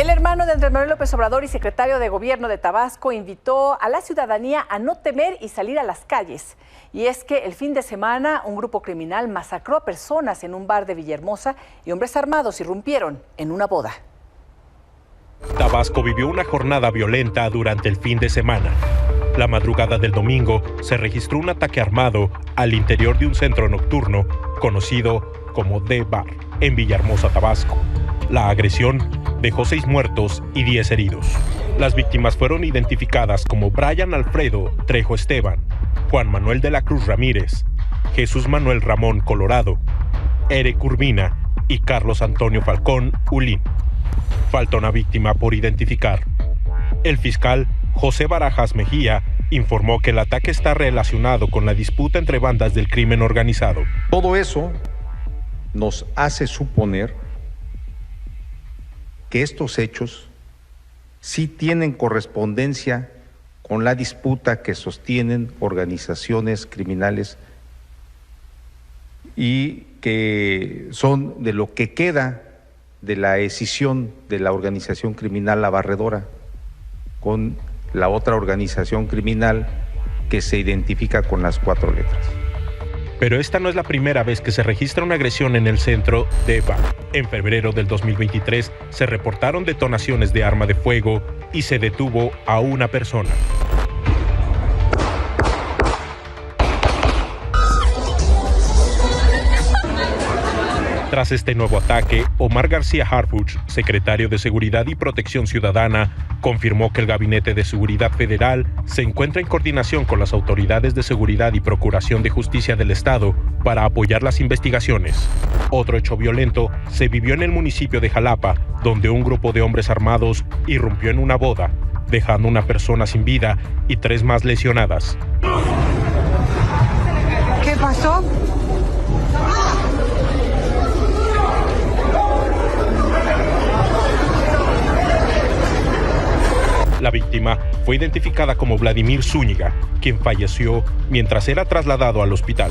El hermano de Andrés Manuel López Obrador y secretario de Gobierno de Tabasco invitó a la ciudadanía a no temer y salir a las calles. Y es que el fin de semana un grupo criminal masacró a personas en un bar de Villahermosa y hombres armados irrumpieron en una boda. Tabasco vivió una jornada violenta durante el fin de semana. La madrugada del domingo se registró un ataque armado al interior de un centro nocturno conocido como The Bar, en Villahermosa, Tabasco. La agresión dejó 6 muertos y 10 heridos. Las víctimas fueron identificadas como Brian Alfredo Trejo Esteban, Juan Manuel de la Cruz Ramírez, Jesús Manuel Ramón Colorado, Eric Urbina y Carlos Antonio Falcón Ulín. Falta una víctima por identificar. El fiscal José Barajas Mejía informó que el ataque está relacionado con la disputa entre bandas del crimen organizado. Todo eso nos hace suponer que estos hechos sí tienen correspondencia con la disputa que sostienen organizaciones criminales y que son de lo que queda de la escisión de la organización criminal La Barredora con la otra organización criminal que se identifica con las 4 letras. Pero esta no es la primera vez que se registra una agresión en el centro de Bar. En febrero del 2023 se reportaron detonaciones de arma de fuego y se detuvo a una persona. Tras este nuevo ataque, Omar García Harfuch, secretario de Seguridad y Protección Ciudadana, confirmó que el Gabinete de Seguridad Federal se encuentra en coordinación con las autoridades de seguridad y procuración de justicia del Estado para apoyar las investigaciones. Otro hecho violento se vivió en el municipio de Jalapa, donde un grupo de hombres armados irrumpió en una boda, dejando una persona sin vida y 3 más lesionadas. ¿Qué pasó? La víctima fue identificada como Vladimir Zúñiga, quien falleció mientras era trasladado al hospital.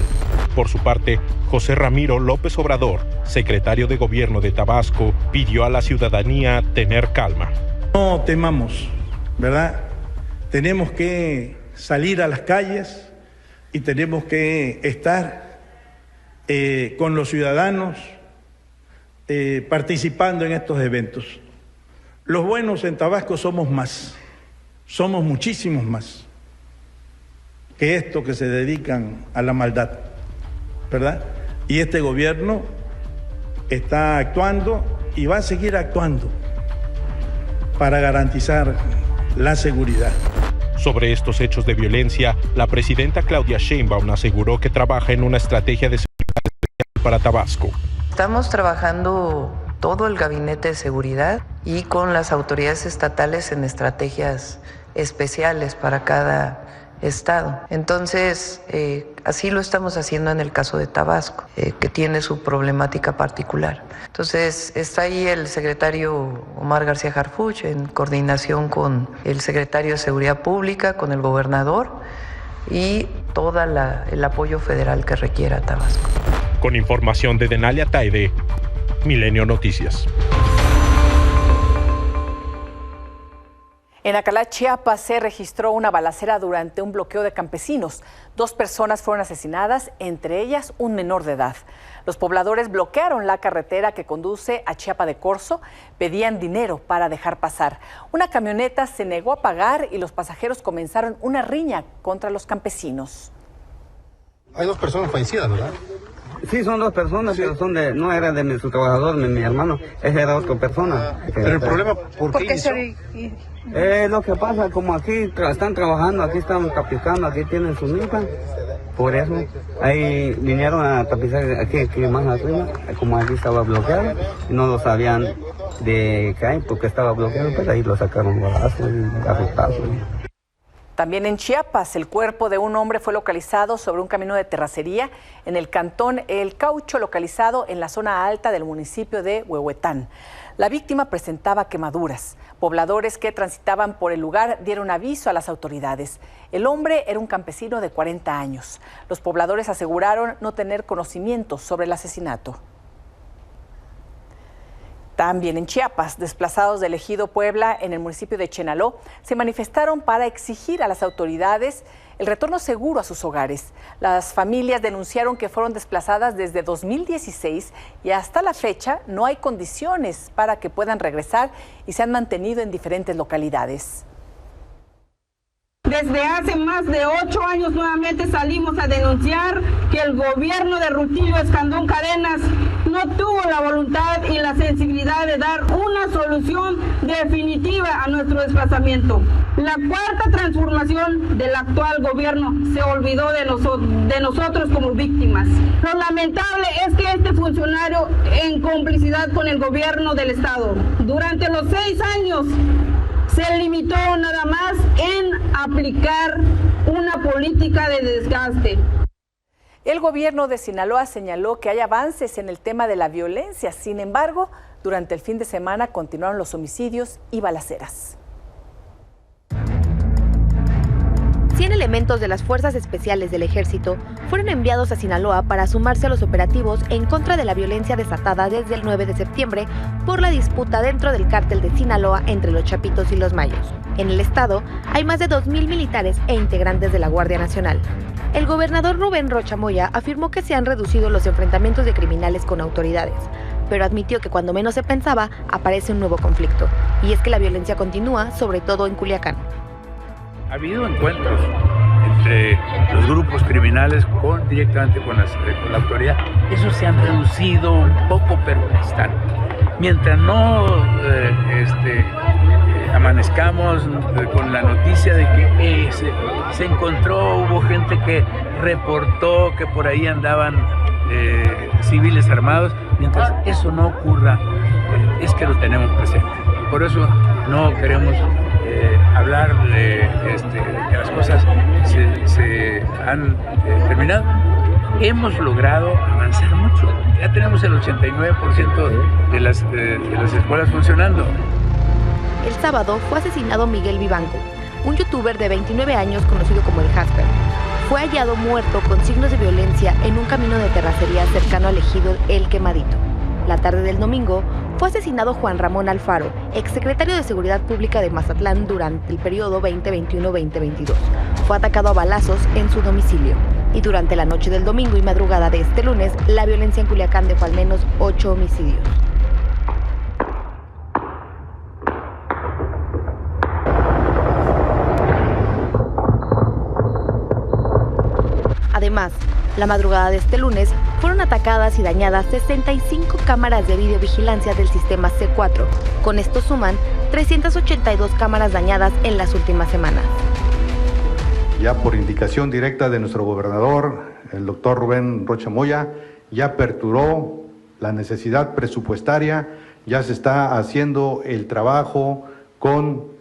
Por su parte, José Ramiro López Obrador, secretario de Gobierno de Tabasco, pidió a la ciudadanía tener calma. No temamos, ¿verdad? Tenemos que salir a las calles y tenemos que estar con los ciudadanos participando en estos eventos. Los buenos en Tabasco somos más, somos muchísimos más que estos que se dedican a la maldad, ¿verdad? Y este gobierno está actuando y va a seguir actuando para garantizar la seguridad. Sobre estos hechos de violencia, la presidenta Claudia Sheinbaum aseguró que trabaja en una estrategia de seguridad especial para Tabasco. Estamos trabajando todo el gabinete de seguridad y con las autoridades estatales en estrategias especiales para cada estado. Entonces, así lo estamos haciendo en el caso de Tabasco, que tiene su problemática particular. Entonces, está ahí el secretario Omar García Harfuch en coordinación con el secretario de Seguridad Pública, con el gobernador y todo el apoyo federal que requiera Tabasco. Con información de Denalia Taide, Milenio Noticias. En Acalá, Chiapas, se registró una balacera durante un bloqueo de campesinos. 2 personas fueron asesinadas, entre ellas un menor de edad. Los pobladores bloquearon la carretera que conduce a Chiapa de Corzo, pedían dinero para dejar pasar. Una camioneta se negó a pagar y los pasajeros comenzaron una riña contra los campesinos. Hay 2 personas fallecidas, ¿verdad? Sí, son 2 personas, sí. Pero no era de nuestro trabajador, ni mi hermano, esa era otra persona. Pero el problema, ¿por qué hizo? Lo que pasa, como aquí están trabajando, aquí están tapizando, aquí tienen su milpa, por eso ahí vinieron a tapizar aquí más arriba, como aquí estaba bloqueado, y no lo sabían de que hay, porque estaba bloqueado, pues ahí lo sacaron balazos y garrotazos. También en Chiapas, el cuerpo de un hombre fue localizado sobre un camino de terracería en el cantón El Caucho, localizado en la zona alta del municipio de Huehuetán. La víctima presentaba quemaduras. Pobladores que transitaban por el lugar dieron aviso a las autoridades. El hombre era un campesino de 40 años. Los pobladores aseguraron no tener conocimiento sobre el asesinato. También en Chiapas, desplazados del ejido Puebla en el municipio de Chenaló se manifestaron para exigir a las autoridades el retorno seguro a sus hogares. Las familias denunciaron que fueron desplazadas desde 2016 y hasta la fecha no hay condiciones para que puedan regresar y se han mantenido en diferentes localidades. Desde hace más de 8 años nuevamente salimos a denunciar que el gobierno de Rutilio Escandón Cadenas no tuvo la voluntad y la sensibilidad de dar una solución definitiva a nuestro desplazamiento. La cuarta transformación del actual gobierno se olvidó de nosotros como víctimas. Lo lamentable es que este funcionario, en complicidad con el gobierno del Estado, durante los 6 años, se limitó nada más en aplicar una política de desgaste. El gobierno de Sinaloa señaló que hay avances en el tema de la violencia. Sin embargo, durante el fin de semana continuaron los homicidios y balaceras. 100 elementos de las Fuerzas Especiales del Ejército fueron enviados a Sinaloa para sumarse a los operativos en contra de la violencia desatada desde el 9 de septiembre por la disputa dentro del cártel de Sinaloa entre los Chapitos y los Mayos. En el estado hay más de 2,000 militares e integrantes de la Guardia Nacional. El gobernador Rubén Rocha Moya afirmó que se han reducido los enfrentamientos de criminales con autoridades, pero admitió que cuando menos se pensaba aparece un nuevo conflicto, y es que la violencia continúa, sobre todo en Culiacán. Ha habido encuentros entre los grupos criminales directamente con la autoridad. Esos se han reducido un poco, pero están. Mientras no amanezcamos con la noticia de que se encontró, hubo gente que reportó que por ahí andaban civiles armados, mientras eso no ocurra, es que lo tenemos presente. Por eso no queremos hablar de que las cosas se han terminado. Hemos logrado avanzar mucho. Ya tenemos el 89% de las escuelas funcionando. El sábado fue asesinado Miguel Vivanco, un youtuber de 29 años conocido como el Jasper. Fue hallado muerto con signos de violencia en un camino de terracería cercano al ejido El Quemadito. La tarde del domingo fue asesinado Juan Ramón Alfaro, exsecretario de Seguridad Pública de Mazatlán durante el periodo 2021-2022. Fue atacado a balazos en su domicilio. Y durante la noche del domingo y madrugada de este lunes, la violencia en Culiacán dejó al menos 8 homicidios. Además, la madrugada de este lunes fueron atacadas y dañadas 65 cámaras de videovigilancia del sistema C4. Con esto suman 382 cámaras dañadas en las últimas semanas. Ya por indicación directa de nuestro gobernador, el doctor Rubén Rocha Moya, ya aperturó la necesidad presupuestaria, ya se está haciendo el trabajo con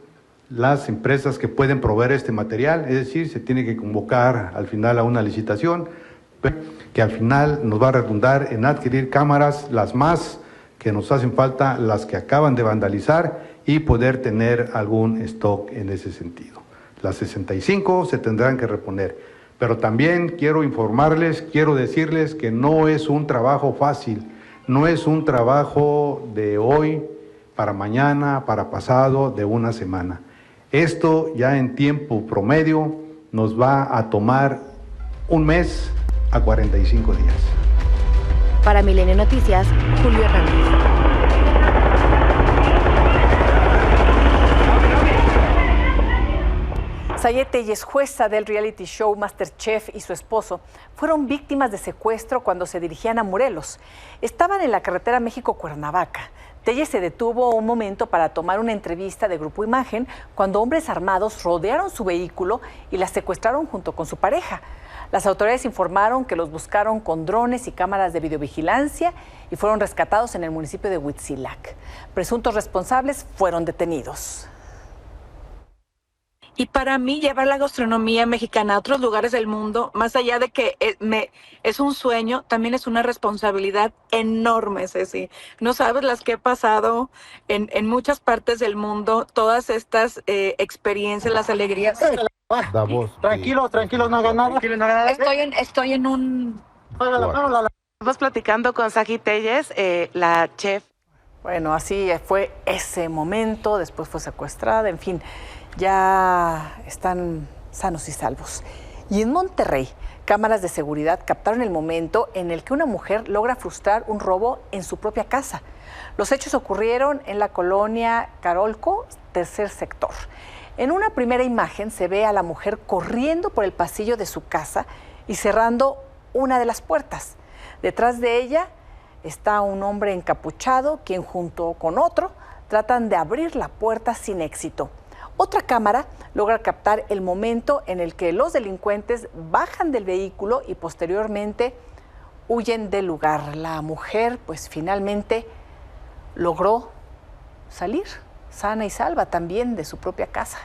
las empresas que pueden proveer este material, es decir, se tiene que convocar al final a una licitación que al final nos va a redundar en adquirir cámaras, las más que nos hacen falta, las que acaban de vandalizar, y poder tener algún stock en ese sentido. Las 65 se tendrán que reponer, pero también quiero informarles, quiero decirles que no es un trabajo fácil, no es un trabajo de hoy para mañana, para pasado, de una semana. Esto ya en tiempo promedio nos va a tomar 1 mes a 45 días. Para Milenio Noticias, Julio Hernández. Sayet Tellez, jueza del reality show MasterChef, y su esposo fueron víctimas de secuestro cuando se dirigían a Morelos. Estaban en la carretera México-Cuernavaca. Tellez se detuvo un momento para tomar una entrevista de Grupo Imagen cuando hombres armados rodearon su vehículo y la secuestraron junto con su pareja. Las autoridades informaron que los buscaron con drones y cámaras de videovigilancia y fueron rescatados en el municipio de Huitzilac. Presuntos responsables fueron detenidos. Y para mí llevar la gastronomía mexicana a otros lugares del mundo, más allá de que es un sueño, también es una responsabilidad enorme, Ceci. No sabes las que he pasado en muchas partes del mundo, todas estas experiencias, las alegrías. Tranquilos, no hagan nada. Estoy en un... Estamos platicando con Sayet Tellez, la chef Bueno, así fue ese momento, después fue secuestrada, en fin, ya están sanos y salvos. Y en Monterrey, cámaras de seguridad captaron el momento en el que una mujer logra frustrar un robo en su propia casa. Los hechos ocurrieron en la colonia Carolco, tercer sector. En una primera imagen se ve a la mujer corriendo por el pasillo de su casa y cerrando una de las puertas. Detrás de ella está un hombre encapuchado, quien junto con otro tratan de abrir la puerta sin éxito. Otra cámara logra captar el momento en el que los delincuentes bajan del vehículo y posteriormente huyen del lugar. La mujer, pues finalmente logró salir sana y salva también de su propia casa.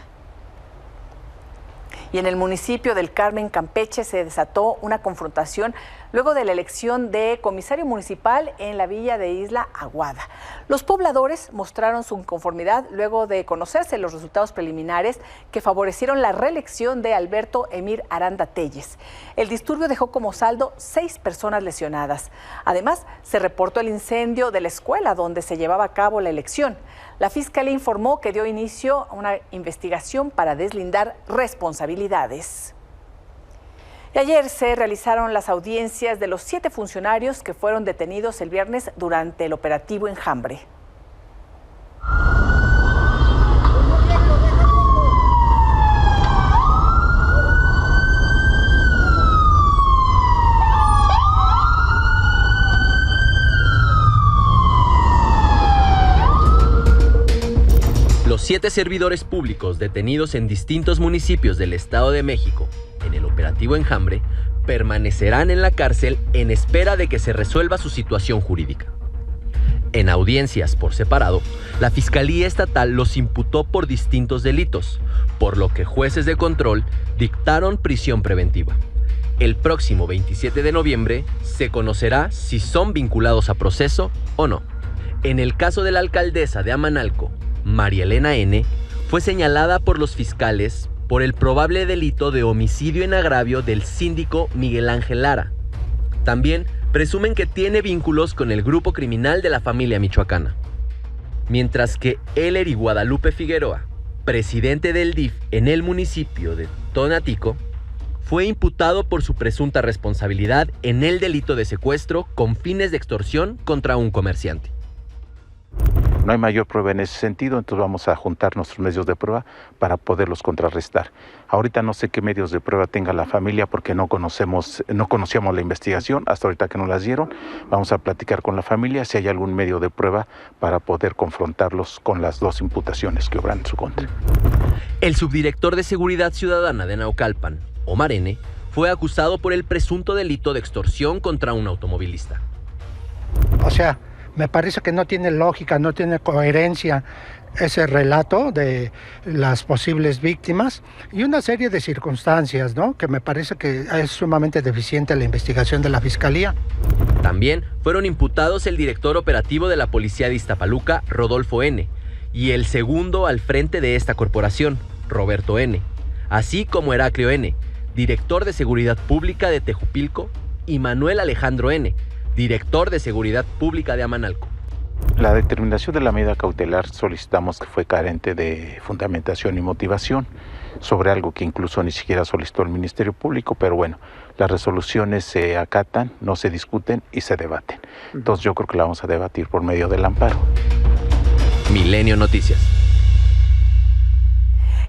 Y en el municipio del Carmen, Campeche, se desató una confrontación luego de la elección de comisario municipal en la villa de Isla Aguada. Los pobladores mostraron su inconformidad luego de conocerse los resultados preliminares que favorecieron la reelección de Alberto Emir Aranda Telles. El disturbio dejó como saldo 6 personas lesionadas. Además, se reportó el incendio de la escuela donde se llevaba a cabo la elección. La Fiscalía informó que dio inicio a una investigación para deslindar responsabilidades. Y ayer se realizaron las audiencias de los 7 funcionarios que fueron detenidos el viernes durante el operativo Enjambre. Los 7 servidores públicos detenidos en distintos municipios del Estado de México en el operativo Enjambre permanecerán en la cárcel en espera de que se resuelva su situación jurídica. En audiencias por separado, la Fiscalía Estatal los imputó por distintos delitos, por lo que jueces de control dictaron prisión preventiva. El próximo 27 de noviembre se conocerá si son vinculados a proceso o no. En el caso de la alcaldesa de Amanalco, María Elena N., fue señalada por los fiscales por el probable delito de homicidio en agravio del síndico Miguel Ángel Lara. También presumen que tiene vínculos con el grupo criminal de la familia michoacana. Mientras que Heller y Guadalupe Figueroa, presidente del DIF en el municipio de Tonatico, fue imputado por su presunta responsabilidad en el delito de secuestro con fines de extorsión contra un comerciante. No hay mayor prueba en ese sentido, entonces vamos a juntar nuestros medios de prueba para poderlos contrarrestar. Ahorita no sé qué medios de prueba tenga la familia porque no conocíamos la investigación, hasta ahorita que nos las dieron. Vamos a platicar con la familia si hay algún medio de prueba para poder confrontarlos con las 2 imputaciones que obran en su contra. El subdirector de Seguridad Ciudadana de Naucalpan, Omar N., fue acusado por el presunto delito de extorsión contra un automovilista. O sea, me parece que no tiene lógica, no tiene coherencia ese relato de las posibles víctimas y una serie de circunstancias, ¿no? Que me parece que es sumamente deficiente la investigación de la Fiscalía. También fueron imputados el director operativo de la Policía de Iztapaluca, Rodolfo N., y el segundo al frente de esta corporación, Roberto N., así como Heraclio N., director de Seguridad Pública de Tejupilco, y Manuel Alejandro N., director de Seguridad Pública de Amanalco. La determinación de la medida cautelar solicitamos que fue carente de fundamentación y motivación sobre algo que incluso ni siquiera solicitó el Ministerio Público, pero bueno, las resoluciones se acatan, no se discuten y se debaten. Entonces yo creo que la vamos a debatir por medio del amparo. Milenio Noticias.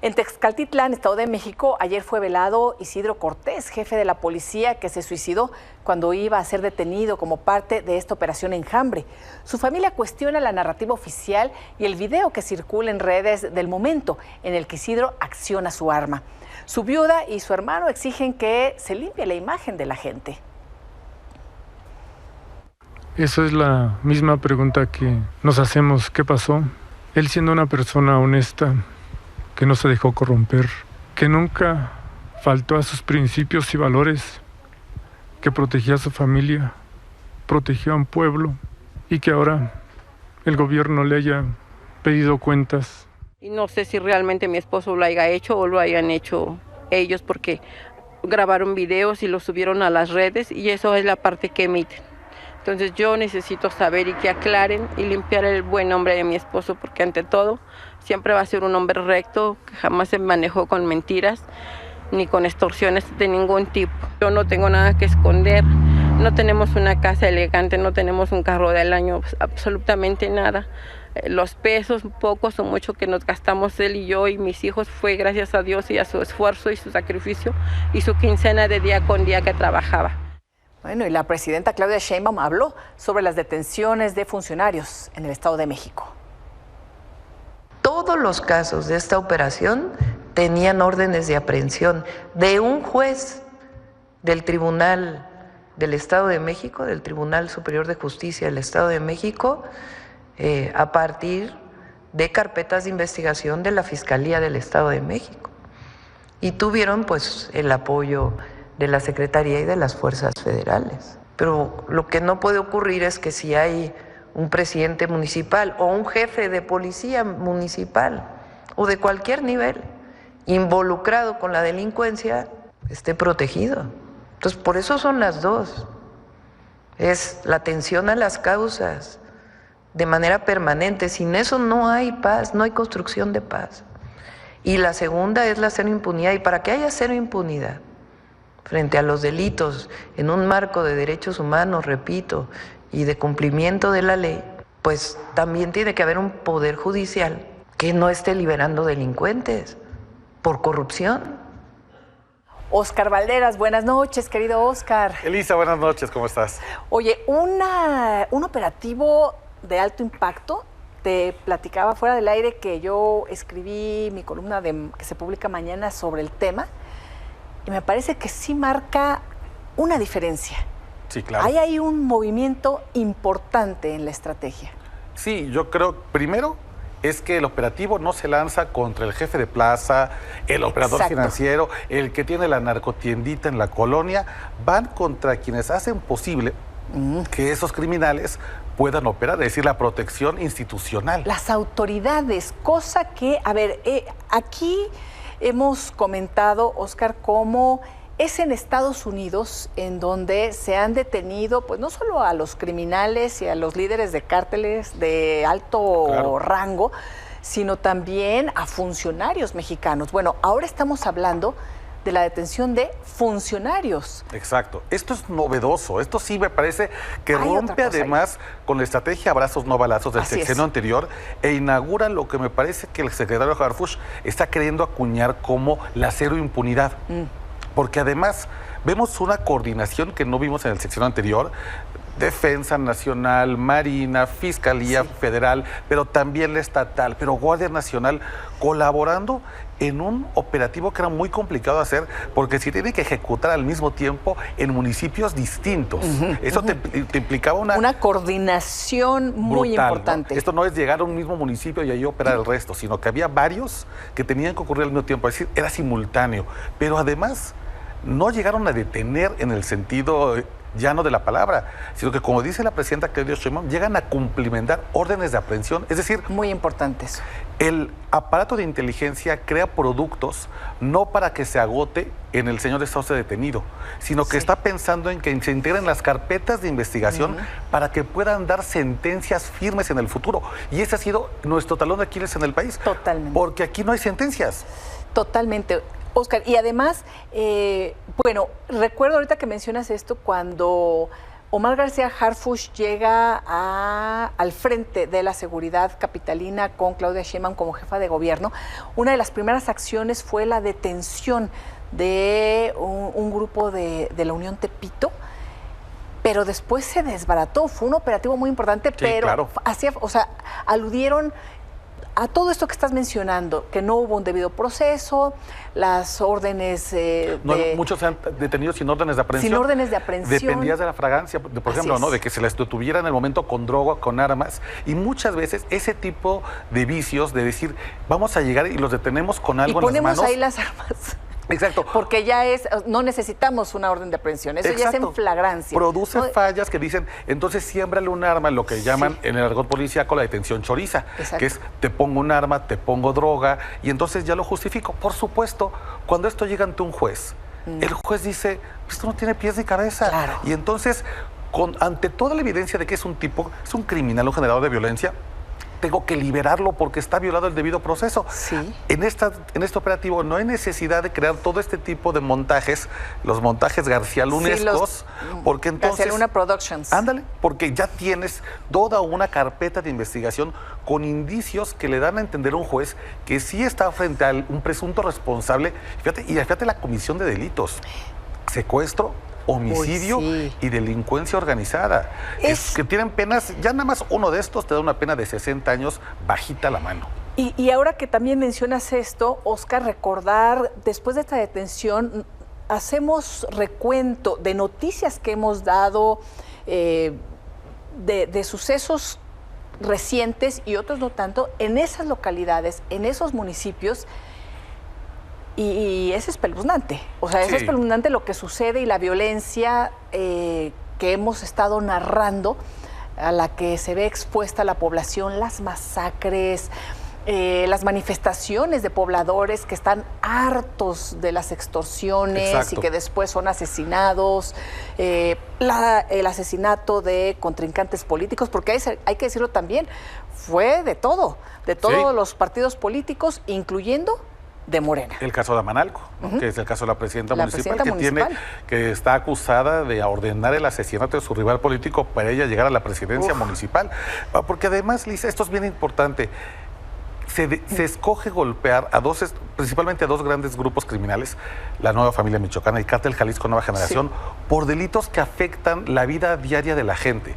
En Texcaltitlán, Estado de México, ayer fue velado Isidro Cortés, jefe de la policía que se suicidó cuando iba a ser detenido como parte de esta operación Enjambre. Su familia cuestiona la narrativa oficial y el video que circula en redes del momento en el que Isidro acciona su arma. Su viuda y su hermano exigen que se limpie la imagen de la gente. Esa es la misma pregunta que nos hacemos. ¿Qué pasó? Él siendo una persona honesta, que no se dejó corromper, que nunca faltó a sus principios y valores, que protegía a su familia, protegió a un pueblo y que ahora el gobierno le haya pedido cuentas. Y no sé si realmente mi esposo lo haya hecho o lo hayan hecho ellos porque grabaron videos y los subieron a las redes y eso es la parte que emiten. Entonces yo necesito saber y que aclaren y limpiar el buen nombre de mi esposo, porque ante todo siempre va a ser un hombre recto, que jamás se manejó con mentiras ni con extorsiones de ningún tipo. Yo no tengo nada que esconder, no tenemos una casa elegante, no tenemos un carro del año, absolutamente nada. Los pesos, pocos o mucho que nos gastamos él y yo y mis hijos, fue gracias a Dios y a su esfuerzo y su sacrificio y su quincena de día con día que trabajaba. Bueno, y la presidenta Claudia Sheinbaum habló sobre las detenciones de funcionarios en el Estado de México. Todos los casos de esta operación tenían órdenes de aprehensión de un juez del Tribunal del Estado de México, del Tribunal Superior de Justicia del Estado de México, a partir de carpetas de investigación de la Fiscalía del Estado de México. Y tuvieron pues el apoyo de la Secretaría y de las fuerzas federales. Pero lo que no puede ocurrir es que si hay un presidente municipal o un jefe de policía municipal o de cualquier nivel involucrado con la delincuencia, esté protegido. Entonces, por eso son las dos. Es la atención a las causas de manera permanente. Sin eso no hay paz, no hay construcción de paz. Y la segunda es la cero impunidad. Y para que haya cero impunidad frente a los delitos en un marco de derechos humanos, repito, y de cumplimiento de la ley, pues también tiene que haber un poder judicial que no esté liberando delincuentes por corrupción. Óscar Valderas, buenas noches, querido Óscar. Elisa, buenas noches, ¿cómo estás? Oye, un operativo de alto impacto. Te platicaba fuera del aire que yo escribí mi columna que se publica mañana sobre el tema, y me parece que sí marca una diferencia. Sí, claro. Hay ahí un movimiento importante en la estrategia. Sí, yo creo, primero, es que el operativo no se lanza contra el jefe de plaza, el operador financiero, el que tiene la narcotiendita en la colonia, van contra quienes hacen posible que esos criminales puedan operar, es decir, la protección institucional. Las autoridades, cosa que, a ver, aquí hemos comentado, Óscar, cómo es en Estados Unidos en donde se han detenido, pues no solo a los criminales y a los líderes de cárteles de alto rango, sino también a funcionarios mexicanos. Bueno, ahora estamos hablando de la detención de funcionarios. Exacto. Esto es novedoso. Esto sí me parece que rompe además con la estrategia abrazos no balazos del sexenio anterior e inaugura lo que me parece que el secretario Harfuch está queriendo acuñar como la cero impunidad. Porque además vemos una coordinación que no vimos en el sexenio anterior. Defensa Nacional, Marina, Fiscalía Federal, pero también la estatal, pero Guardia Nacional colaborando en un operativo que era muy complicado de hacer porque se tiene que ejecutar al mismo tiempo en municipios distintos. Eso te implicaba una coordinación muy importante. ¿No? Esto no es llegar a un mismo municipio y ahí operar el resto, sino que había varios que tenían que ocurrir al mismo tiempo, es decir, era simultáneo. Pero además no llegaron a detener en el sentido llano de la palabra, sino que, como dice la presidenta Claudia Sheinbaum, llegan a cumplimentar órdenes de aprehensión. Es decir, muy importante eso. El aparato de inteligencia crea productos no para que se agote en el señor estarse detenido, sino que está pensando en que se integren las carpetas de investigación para que puedan dar sentencias firmes en el futuro. Y ese ha sido nuestro talón de Aquiles en el país. Totalmente. Porque aquí no hay sentencias. Totalmente. Óscar, y además, bueno, recuerdo ahorita que mencionas esto, cuando Omar García Harfuch llega al frente de la seguridad capitalina con Claudia Sheinbaum como jefa de gobierno, una de las primeras acciones fue la detención de un grupo de la Unión Tepito, pero después se desbarató, fue un operativo muy importante, pero aludieron a todo esto que estás mencionando, que no hubo un debido proceso, las órdenes muchos se han detenido sin órdenes de aprehensión. Sin órdenes de aprehensión. Dependías de la fragancia, por ejemplo, ¿no? De que se les detuviera en el momento con droga, con armas. Y muchas veces ese tipo de vicios, de decir, vamos a llegar y los detenemos con algo en las manos. Y ponemos ahí las armas. Exacto. Porque ya no necesitamos una orden de aprehensión, eso ya es en flagrancia. Produce fallas que dicen, entonces siémbrale un arma, lo que llaman en el argot policíaco la detención choriza, que es te pongo un arma, te pongo droga, y entonces ya lo justifico. Por supuesto, cuando esto llega ante un juez, el juez dice, esto no tiene pies ni cabeza. Y entonces, ante toda la evidencia de que es un criminal, un generador de violencia, tengo que liberarlo porque está violado el debido proceso. Sí. En este operativo no hay necesidad de crear todo este tipo de montajes, los montajes garcialunescos, porque entonces... Garcialuna Productions. Ándale, porque ya tienes toda una carpeta de investigación con indicios que le dan a entender a un juez que sí está frente a un presunto responsable. Fíjate la comisión de delitos, secuestro, homicidio y delincuencia organizada. Es que tienen penas, ya nada más uno de estos te da una pena de 60 años, bajita la mano. Y ahora que también mencionas esto, Oscar, recordar, después de esta detención, hacemos recuento de noticias que hemos dado, de sucesos recientes y otros no tanto, en esas localidades, en esos municipios. Y es espeluznante, o sea, es espeluznante lo que sucede y la violencia que hemos estado narrando, a la que se ve expuesta la población, las masacres, las manifestaciones de pobladores que están hartos de las extorsiones y que después son asesinados, el asesinato de contrincantes políticos, porque hay que decirlo también, fue de todos los partidos políticos, incluyendo de Morena. El caso de Amanalco, ¿no? Que es el caso de la presidenta municipal, que está acusada de ordenar el asesinato de su rival político para ella llegar a la presidencia municipal. Porque además, Lisa, esto es bien importante. Se escoge golpear principalmente a dos grandes grupos criminales, la Nueva Familia Michoacana y Cártel Jalisco Nueva Generación, por delitos que afectan la vida diaria de la gente.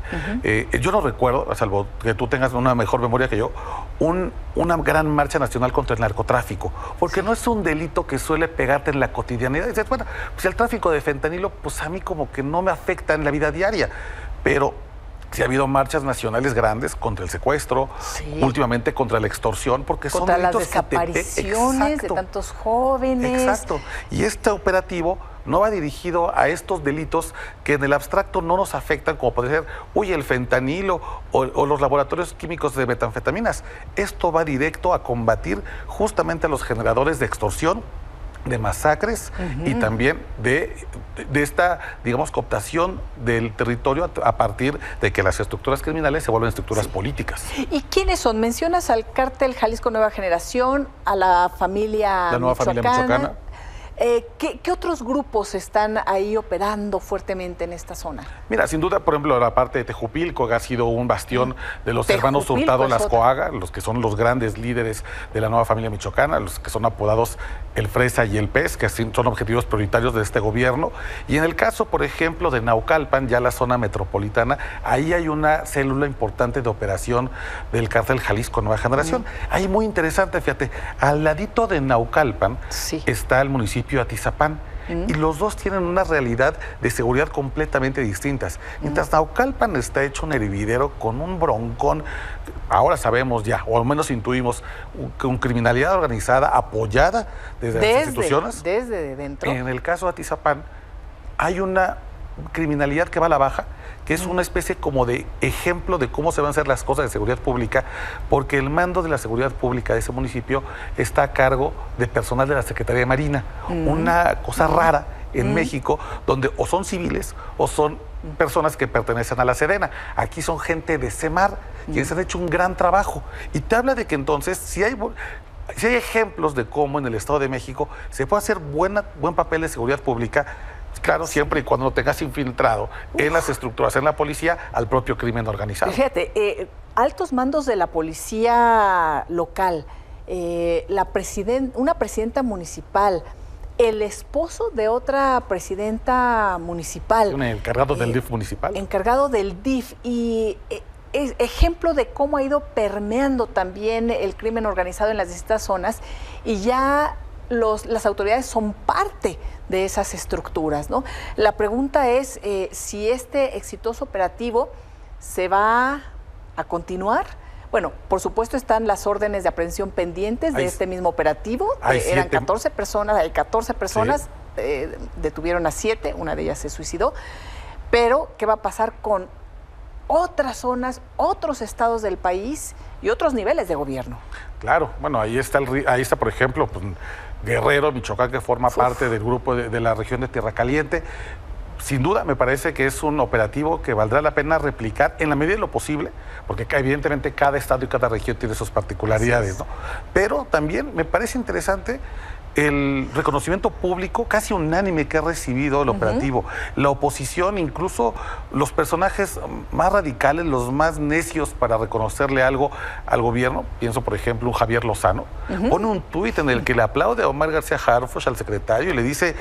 Yo no recuerdo, salvo que tú tengas una mejor memoria que yo, una gran marcha nacional contra el narcotráfico, porque no es un delito que suele pegarte en la cotidianidad. Y dices, bueno, pues el tráfico de fentanilo, pues a mí como que no me afecta en la vida diaria, pero sí ha habido marchas nacionales grandes contra el secuestro, últimamente contra la extorsión, porque contra son delitos las desapariciones de tantos jóvenes. Exacto. Y este operativo no va dirigido a estos delitos que en el abstracto no nos afectan, como puede ser, el fentanilo o los laboratorios químicos de metanfetaminas. Esto va directo a combatir justamente a los generadores de extorsión, de masacres y también de esta, digamos, cooptación del territorio a partir de que las estructuras criminales se vuelven estructuras políticas. ¿Y quiénes son? Mencionas al Cártel Jalisco Nueva Generación, a la familia La Nueva Familia Michoacana. ¿Qué otros grupos están ahí operando fuertemente en esta zona? Mira, sin duda, por ejemplo, la parte de Tejupilco, que ha sido un bastión de los hermanos Hurtado Las Coaga, los que son los grandes líderes de la Nueva Familia Michoacana, los que son apodados el Fresa y el Pez, que son objetivos prioritarios de este gobierno. Y en el caso, por ejemplo, de Naucalpan, ya la zona metropolitana, ahí hay una célula importante de operación del Cártel Jalisco Nueva Generación. Ahí muy interesante, fíjate, al ladito de Naucalpan está el municipio de Atizapán. Y los dos tienen una realidad de seguridad completamente distintas. Mientras Naucalpan está hecho un hervidero con un broncón, ahora sabemos ya, o al menos intuimos, con criminalidad organizada apoyada desde las instituciones. Desde dentro. En el caso de Atizapán hay una criminalidad que va a la baja, que es una especie como de ejemplo de cómo se van a hacer las cosas de seguridad pública, porque el mando de la seguridad pública de ese municipio está a cargo de personal de la Secretaría de Marina. Una cosa rara en México, donde o son civiles o son personas que pertenecen a la Sedena. Aquí son gente de Semar, quienes han hecho un gran trabajo. Y te habla de que entonces, si hay ejemplos de cómo en el Estado de México se puede hacer buen papel de seguridad pública, claro, siempre y cuando no tengas infiltrado en las estructuras, en la policía, al propio crimen organizado. Fíjate, altos mandos de la policía local, una presidenta municipal, el esposo de otra presidenta municipal. Un encargado del DIF municipal. Encargado del DIF. Y es ejemplo de cómo ha ido permeando también el crimen organizado en las distintas zonas, y ya las autoridades son parte de esas estructuras, ¿no? La pregunta es si este exitoso operativo se va a continuar. Bueno, por supuesto están las órdenes de aprehensión pendientes de este mismo operativo. Eran 14 personas, hay 14 personas, detuvieron a 7, una de ellas se suicidó. Pero, ¿qué va a pasar con otras zonas, otros estados del país y otros niveles de gobierno? Claro, bueno, ahí está, por ejemplo, pues, Guerrero, Michoacán, que forma parte del grupo de la región de Tierra Caliente. sin duda me parece que es un operativo que valdrá la pena replicar en la medida de lo posible, porque evidentemente cada estado y cada región tiene sus particularidades, ¿no? Pero también me parece interesante el reconocimiento público casi unánime que ha recibido el operativo. La oposición, incluso los personajes más radicales, los más necios para reconocerle algo al gobierno, pienso por ejemplo un Javier Lozano, pone un tuit en el que le aplaude a Omar García Harfuch, al secretario, y le dice,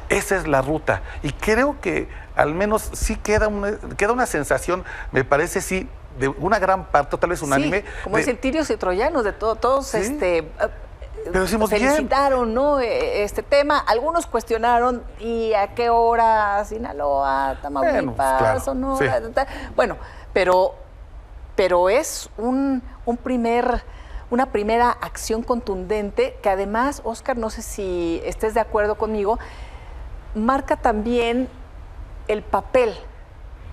esa es la ruta. Y creo que al menos sí queda una sensación, me parece sí, de una gran parte, tal vez unánime. Sí, como dicen tirios y troyanos, de todos ¿sí? Pero decimos felicitaron, ¿no? Este tema, algunos cuestionaron y a qué hora Sinaloa, Tamaulipas, bueno, pues claro, Sonora, sí. Bueno, pero es una primera acción contundente que además, Óscar, no sé si estés de acuerdo conmigo, marca también el papel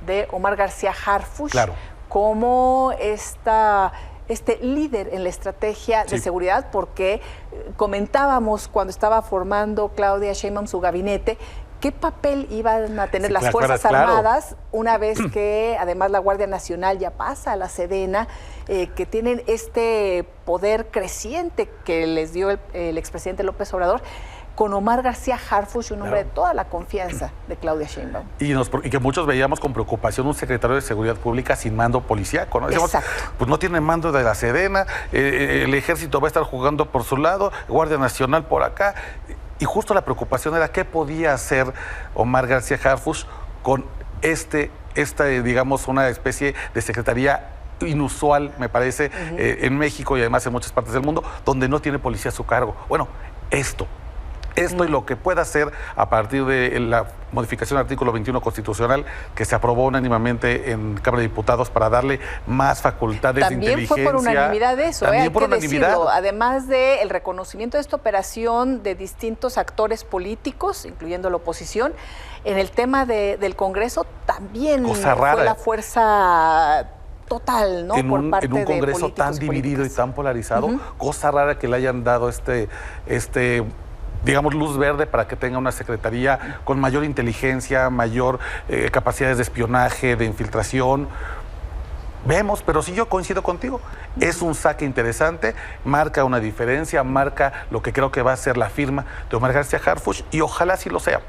de Omar García Harfuch claro. como este líder en la estrategia de seguridad, porque comentábamos cuando estaba formando Claudia Sheinbaum su gabinete, qué papel iban a tener las Fuerzas Armadas una vez que además la Guardia Nacional ya pasa a la Sedena, que tienen este poder creciente que les dio el expresidente López Obrador, con Omar García Harfuch, un hombre de toda la confianza de Claudia Sheinbaum. Y que muchos veíamos con preocupación un secretario de Seguridad Pública sin mando policíaco, ¿no? Decíamos, pues no tiene mando de la Sedena, el ejército va a estar jugando por su lado, Guardia Nacional por acá, y justo la preocupación era qué podía hacer Omar García Harfuch con digamos, una especie de secretaría inusual, me parece, en México y además en muchas partes del mundo, donde no tiene policía a su cargo. Bueno, esto es lo que pueda hacer a partir de la modificación del artículo 21 constitucional que se aprobó unánimemente en Cámara de Diputados para darle más facultades de inteligencia. También fue por unanimidad eso, hay que decirlo. Además del reconocimiento de esta operación de distintos actores políticos, incluyendo la oposición, en el tema del Congreso también fue la fuerza total, ¿no? En un Congreso tan dividido y tan polarizado, cosa rara que le hayan dado digamos, luz verde para que tenga una secretaría con mayor inteligencia, mayor capacidades de espionaje, de infiltración. Vemos, pero sí yo coincido contigo. Es un saque interesante, marca una diferencia, marca lo que creo que va a ser la firma de Omar García Harfuch y ojalá sí lo sea.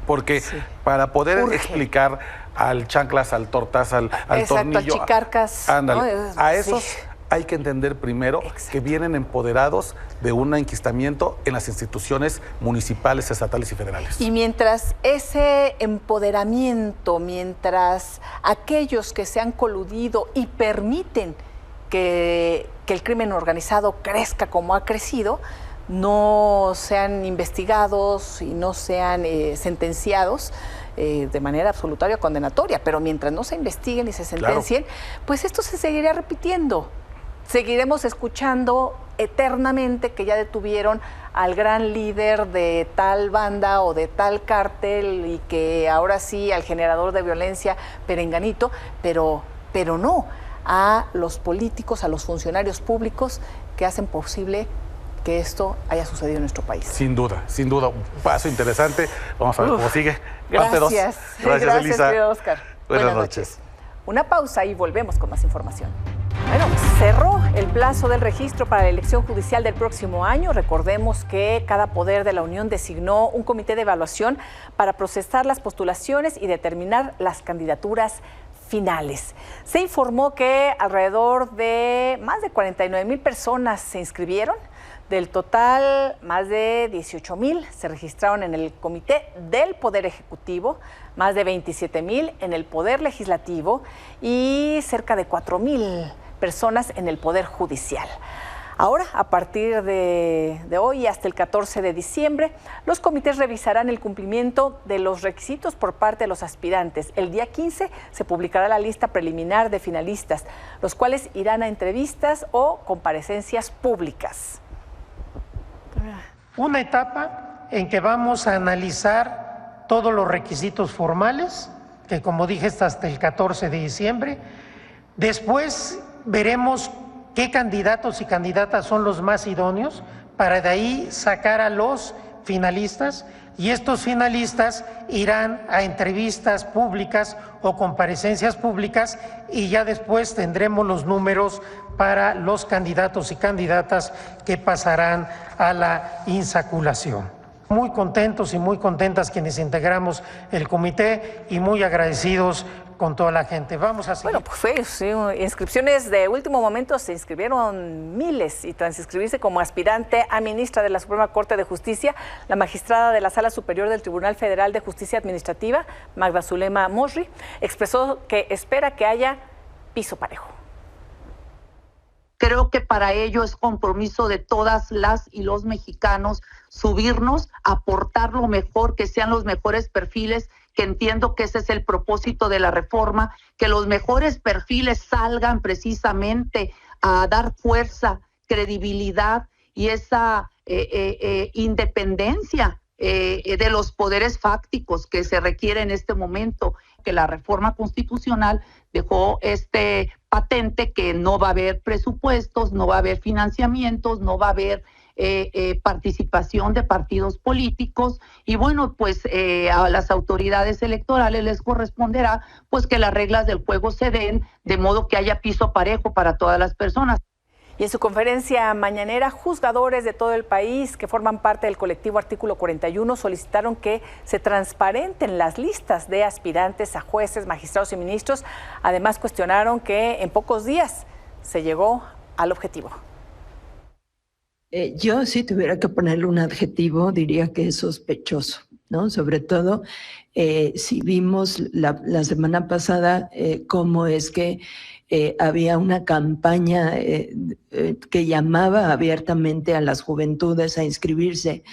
Porque para poder explicar al chanclas, al tortas, al tornillo, a chicarcas, ándale, a esos hay que entender primero que vienen empoderados de un enquistamiento en las instituciones municipales, estatales y federales. Y mientras ese empoderamiento, mientras aquellos que se han coludido y permiten que el crimen organizado crezca como ha crecido, no sean investigados y no sean sentenciados de manera absolutoria o condenatoria, pero mientras no se investiguen y se sentencien, pues esto se seguirá repitiendo. Seguiremos escuchando eternamente que ya detuvieron al gran líder de tal banda o de tal cártel y que ahora sí al generador de violencia perenganito, pero no a los políticos, a los funcionarios públicos que hacen posible que esto haya sucedido en nuestro país. Sin duda, un paso interesante. Vamos a ver cómo sigue. Gracias. Gracias, Elisa. Querido Óscar. Buenas noches. Una pausa y volvemos con más información. Bueno, cerró el plazo del registro para la elección judicial del próximo año. Recordemos que cada poder de la Unión designó un comité de evaluación para procesar las postulaciones y determinar las candidaturas finales. Se informó que alrededor de más de 49,000 personas se inscribieron. Del total, más de 18,000 se registraron en el Comité del Poder Ejecutivo, más de 27,000 en el Poder Legislativo y cerca de 4,000 personas en el Poder Judicial. Ahora, a partir de hoy hasta el 14 de diciembre, los comités revisarán el cumplimiento de los requisitos por parte de los aspirantes. El día 15 se publicará la lista preliminar de finalistas, los cuales irán a entrevistas o comparecencias públicas. Una etapa en que vamos a analizar todos los requisitos formales, que como dije está hasta el 14 de diciembre. Después veremos qué candidatos y candidatas son los más idóneos para de ahí sacar a los finalistas, y estos finalistas irán a entrevistas públicas o comparecencias públicas, y ya después tendremos los números para los candidatos y candidatas que pasarán a la insaculación. Muy contentos y muy contentas quienes integramos el comité y muy agradecidos con toda la gente. Vamos a seguir. Bueno, pues fue inscripciones de último momento, se inscribieron miles, y tras inscribirse como aspirante a ministra de la Suprema Corte de Justicia, la magistrada de la Sala Superior del Tribunal Federal de Justicia Administrativa, Magda Zulema Mosri, expresó que espera que haya piso parejo. Creo que para ello es compromiso de todas las y los mexicanos subirnos, aportar lo mejor, que sean los mejores perfiles, que entiendo que ese es el propósito de la reforma, que los mejores perfiles salgan precisamente a dar fuerza, credibilidad y esa independencia de los poderes fácticos que se requiere en este momento, que la reforma constitucional dejó patente que no va a haber presupuestos, no va a haber financiamientos, no va a haber participación de partidos políticos, y bueno, pues a las autoridades electorales les corresponderá pues que las reglas del juego se den de modo que haya piso parejo para todas las personas. Y en su conferencia mañanera, juzgadores de todo el país que forman parte del colectivo Artículo 41 solicitaron que se transparenten las listas de aspirantes a jueces, magistrados y ministros. Además, cuestionaron que en pocos días se llegó al objetivo. Yo, si tuviera que ponerle un adjetivo, diría que es sospechoso, ¿no? Sobre todo si vimos la semana pasada cómo es que había una campaña que llamaba abiertamente a las juventudes a inscribirse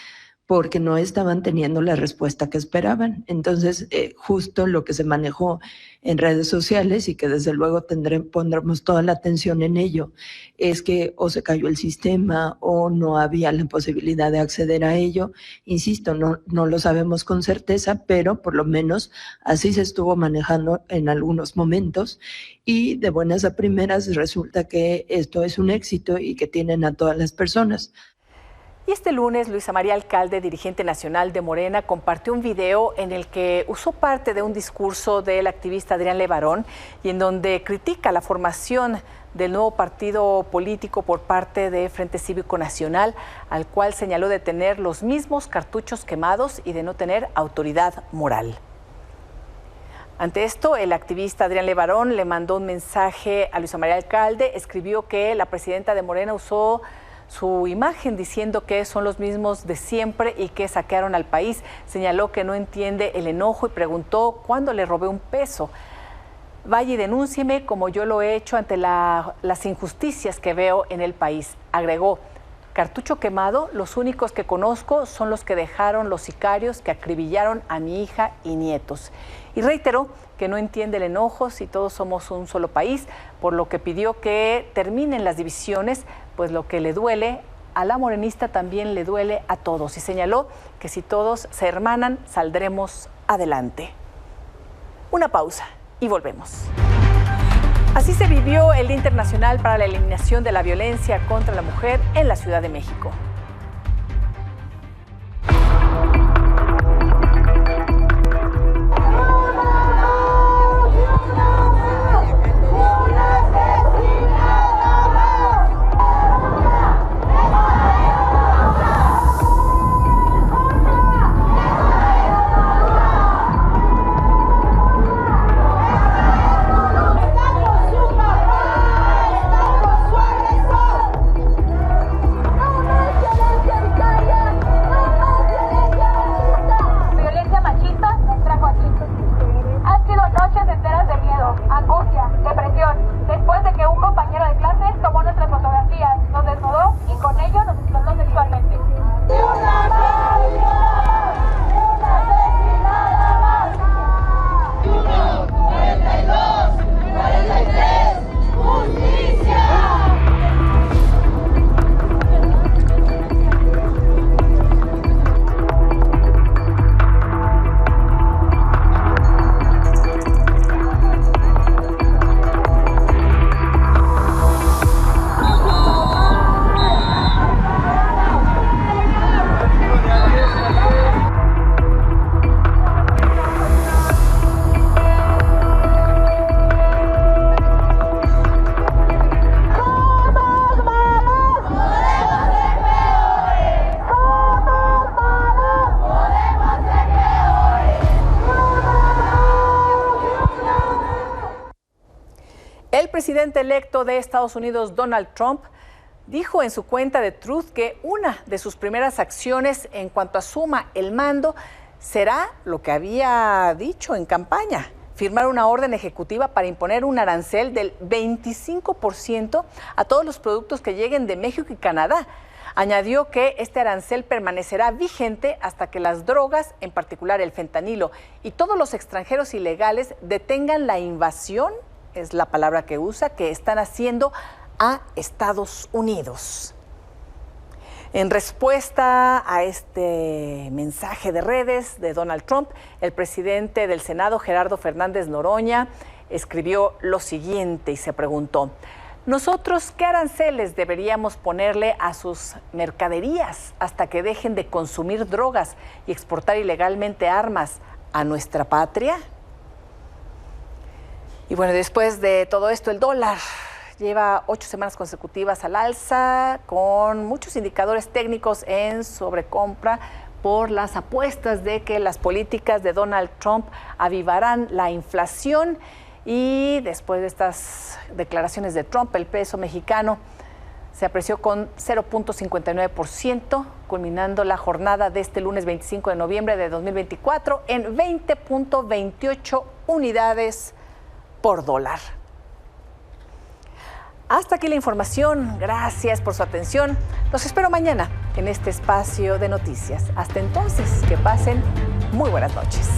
porque no estaban teniendo la respuesta que esperaban. Entonces, justo lo que se manejó en redes sociales, y que desde luego pondremos toda la atención en ello, es que o se cayó el sistema o no había la posibilidad de acceder a ello. Insisto, no lo sabemos con certeza, pero por lo menos así se estuvo manejando en algunos momentos, y de buenas a primeras resulta que esto es un éxito y que tienen a todas las personas. Y este lunes, Luisa María Alcalde, dirigente nacional de Morena, compartió un video en el que usó parte de un discurso del activista Adrián Levarón, y en donde critica la formación del nuevo partido político por parte de Frente Cívico Nacional, al cual señaló de tener los mismos cartuchos quemados y de no tener autoridad moral. Ante esto, el activista Adrián Levarón le mandó un mensaje a Luisa María Alcalde, escribió que la presidenta de Morena usó su imagen diciendo que son los mismos de siempre y que saquearon al país. Señaló que no entiende el enojo y preguntó cuándo le robé un peso. Vaya y denúncieme como yo lo he hecho ante las injusticias que veo en el país. Agregó: cartucho quemado, los únicos que conozco son los que dejaron los sicarios que acribillaron a mi hija y nietos. Y reiteró que no entiende el enojo si todos somos un solo país, por lo que pidió que terminen las divisiones, pues lo que le duele a la morenista también le duele a todos. Y señaló que si todos se hermanan, saldremos adelante. Una pausa y volvemos. Así se vivió el Día Internacional para la Eliminación de la Violencia contra la Mujer en la Ciudad de México. presidente electo de Estados Unidos, Donald Trump, dijo en su cuenta de Truth que una de sus primeras acciones en cuanto asuma el mando será lo que había dicho en campaña: firmar una orden ejecutiva para imponer un arancel del 25% a todos los productos que lleguen de México y Canadá. Añadió que este arancel permanecerá vigente hasta que las drogas, en particular el fentanilo, y todos los extranjeros ilegales detengan la invasión, es la palabra que usa, que están haciendo a Estados Unidos. En respuesta a este mensaje de redes de Donald Trump, el presidente del Senado, Gerardo Fernández Noroña, escribió lo siguiente y se preguntó: ¿nosotros qué aranceles deberíamos ponerle a sus mercaderías hasta que dejen de consumir drogas y exportar ilegalmente armas a nuestra patria? Y bueno, después de todo esto, el dólar lleva 8 semanas consecutivas al alza, con muchos indicadores técnicos en sobrecompra por las apuestas de que las políticas de Donald Trump avivarán la inflación. Y después de estas declaraciones de Trump, el peso mexicano se apreció con 0.59%, culminando la jornada de este lunes 25 de noviembre de 2024 en 20.28 unidades por dólar. Hasta aquí la información. Gracias por su atención. Los espero mañana en este espacio de noticias. Hasta entonces, que pasen muy buenas noches.